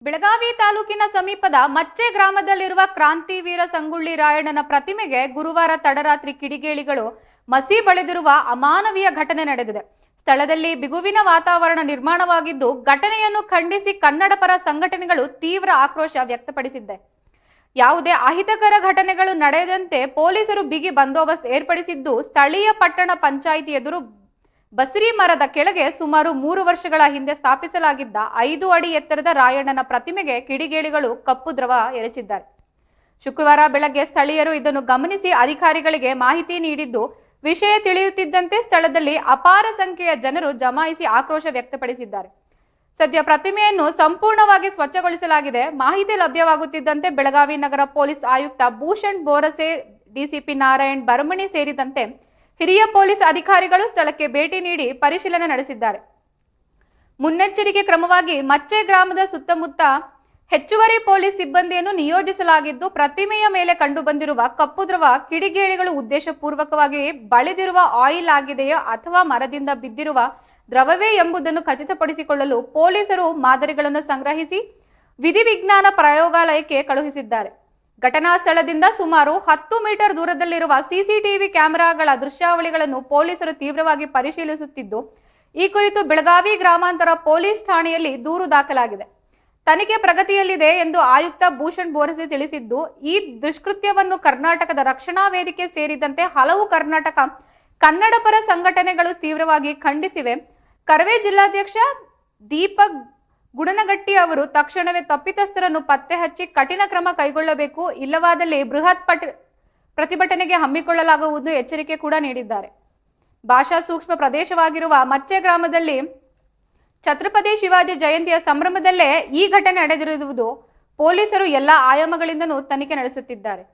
ಬೆಳಗಾವಿ ತಾಲೂಕಿನ ಸಮೀಪದ ಮಚ್ಚೆ ಗ್ರಾಮದಲ್ಲಿರುವ ಕ್ರಾಂತಿವೀರ ಸಂಗೊಳ್ಳಿ ರಾಯಣ್ಣನ ಪ್ರತಿಮೆಗೆ ಗುರುವಾರ ತಡರಾತ್ರಿ ಕಿಡಿಗೇಡಿಗಳು ಮಸಿ ಬಳಿದಿರುವ ಅಮಾನವೀಯ ಘಟನೆ ನಡೆದಿದೆ. ಸ್ಥಳದಲ್ಲಿ ಬಿಗುವಿನ ವಾತಾವರಣ ನಿರ್ಮಾಣವಾಗಿದ್ದು, ಘಟನೆಯನ್ನು ಖಂಡಿಸಿ ಕನ್ನಡಪರ ಸಂಘಟನೆಗಳು ತೀವ್ರ ಆಕ್ರೋಶ ವ್ಯಕ್ತಪಡಿಸಿದೆ. ಯಾವುದೇ ಅಹಿತಕರ ಘಟನೆಗಳು ನಡೆಯದಂತೆ ಪೊಲೀಸರು ಬಿಗಿ ಬಂದೋಬಸ್ತ್ ಏರ್ಪಡಿಸಿದ್ದು, ಸ್ಥಳೀಯ ಪಟ್ಟಣ ಪಂಚಾಯಿತಿ ಎದುರು ಬಸರಿ ಮರದ ಕೆಳಗೆ ಸುಮಾರು 3 ವರ್ಷಗಳ ಹಿಂದೆ ಸ್ಥಾಪಿಸಲಾಗಿದ್ದ 5 ಅಡಿ ಎತ್ತರದ ರಾಯಣ್ಣನ ಪ್ರತಿಮೆಗೆ ಕಿಡಿಗೇಡಿಗಳು ಕಪ್ಪು ದ್ರವ ಎರಚಿದ್ದಾರೆ. ಶುಕ್ರವಾರ ಬೆಳಗ್ಗೆ ಸ್ಥಳೀಯರು ಇದನ್ನು ಗಮನಿಸಿ ಅಧಿಕಾರಿಗಳಿಗೆ ಮಾಹಿತಿ ನೀಡಿದ್ದು, ವಿಷಯ ತಿಳಿಯುತ್ತಿದ್ದಂತೆ ಸ್ಥಳದಲ್ಲಿ ಅಪಾರ ಸಂಖ್ಯೆಯ ಜನರು ಜಮಾಯಿಸಿ ಆಕ್ರೋಶ ವ್ಯಕ್ತಪಡಿಸಿದ್ದಾರೆ. ಸದ್ಯ ಪ್ರತಿಮೆಯನ್ನು ಸಂಪೂರ್ಣವಾಗಿ ಸ್ವಚ್ಛಗೊಳಿಸಲಾಗಿದೆ. ಮಾಹಿತಿ ಲಭ್ಯವಾಗುತ್ತಿದ್ದಂತೆ ಬೆಳಗಾವಿ ನಗರ ಪೊಲೀಸ್ ಆಯುಕ್ತ ಭೂಷಣ್ ಬೋರಸೆ, ಡಿಸಿಪಿ ನಾರಾಯಣ್ ಬರಮಣಿ ಸೇರಿದಂತೆ ಹಿರಿಯ ಪೊಲೀಸ್ ಅಧಿಕಾರಿಗಳು ಸ್ಥಳಕ್ಕೆ ಭೇಟಿ ನೀಡಿ ಪರಿಶೀಲನೆ ನಡೆಸಿದ್ದಾರೆ. ಮುನ್ನೆಚ್ಚರಿಕೆ ಕ್ರಮವಾಗಿ ಮಚ್ಚೆ ಗ್ರಾಮದ ಸುತ್ತಮುತ್ತ ಹೆಚ್ಚುವರಿ ಪೊಲೀಸ್ ಸಿಬ್ಬಂದಿಯನ್ನು ನಿಯೋಜಿಸಲಾಗಿದ್ದು, ಪ್ರತಿಮೆಯ ಮೇಲೆ ಕಂಡುಬಂದಿರುವ ಕಪ್ಪು ದ್ರವ ಕಿಡಿಗೇಡಿಗಳು ಉದ್ದೇಶಪೂರ್ವಕವಾಗಿ ಬಳಿದಿರುವ ಆಯಿಲ್ ಆಗಿದೆಯೋ ಅಥವಾ ಮರದಿಂದ ಬಿದ್ದಿರುವ ದ್ರವವೇ ಎಂಬುದನ್ನು ಖಚಿತಪಡಿಸಿಕೊಳ್ಳಲು ಪೊಲೀಸರು ಮಾದರಿಗಳನ್ನು ಸಂಗ್ರಹಿಸಿ ವಿಧಿವಿಜ್ಞಾನ ಪ್ರಯೋಗಾಲಯಕ್ಕೆ ಕಳುಹಿಸಿದ್ದಾರೆ. ಘಟನಾ ಸ್ಥಳದಿಂದ ಸುಮಾರು 10 ಮೀಟರ್ ದೂರದಲ್ಲಿರುವ ಸಿಸಿಟಿವಿ ಕ್ಯಾಮೆರಾಗಳ ದೃಶ್ಯಾವಳಿಗಳನ್ನು ಪೊಲೀಸರು ತೀವ್ರವಾಗಿ ಪರಿಶೀಲಿಸುತ್ತಿದ್ದು, ಈ ಕುರಿತು ಬೆಳಗಾವಿ ಗ್ರಾಮಾಂತರ ಪೊಲೀಸ್ ಠಾಣೆಯಲ್ಲಿ ದೂರು ದಾಖಲಾಗಿದೆ. ತನಿಖೆ ಪ್ರಗತಿಯಲ್ಲಿದೆ ಎಂದು ಆಯುಕ್ತ ಭೂಷಣ್ ಬೋರಸೆ ತಿಳಿಸಿದ್ದು, ಈ ದುಷ್ಕೃತ್ಯವನ್ನು ಕರ್ನಾಟಕದ ರಕ್ಷಣಾ ವೇದಿಕೆ ಸೇರಿದಂತೆ ಹಲವು ಕನ್ನಡಪರ ಸಂಘಟನೆಗಳು ತೀವ್ರವಾಗಿ ಖಂಡಿಸಿವೆ. ಕರವೇ ಜಿಲ್ಲಾಧ್ಯಕ್ಷ ದೀಪಕ್ ಗುಡನಗಟ್ಟಿ ಅವರು ತಕ್ಷಣವೇ ತಪ್ಪಿತಸ್ಥರನ್ನು ಪತ್ತೆ ಹಚ್ಚಿ ಕಠಿಣ ಕ್ರಮ ಕೈಗೊಳ್ಳಬೇಕು, ಇಲ್ಲವಾದಲ್ಲಿ ಬೃಹತ್ ಪ್ರತಿಭಟನೆಗೆ ಹಮ್ಮಿಕೊಳ್ಳಲಾಗುವುದು ಎಚ್ಚರಿಕೆ ಕೂಡ ನೀಡಿದ್ದಾರೆ. ಭಾಷಾ ಸೂಕ್ಷ್ಮ ಪ್ರದೇಶವಾಗಿರುವ ಮಚ್ಚೆ ಗ್ರಾಮದಲ್ಲಿ ಛತ್ರಪತಿ ಶಿವಾಜಿ ಜಯಂತಿಯ ಸಂಭ್ರಮದಲ್ಲೇ ಈ ಘಟನೆ ನಡೆದಿರುವುದು ಪೊಲೀಸರು ಎಲ್ಲ ಆಯಾಮಗಳಿಂದಲೂ ತನಿಖೆ ನಡೆಸುತ್ತಿದ್ದಾರೆ.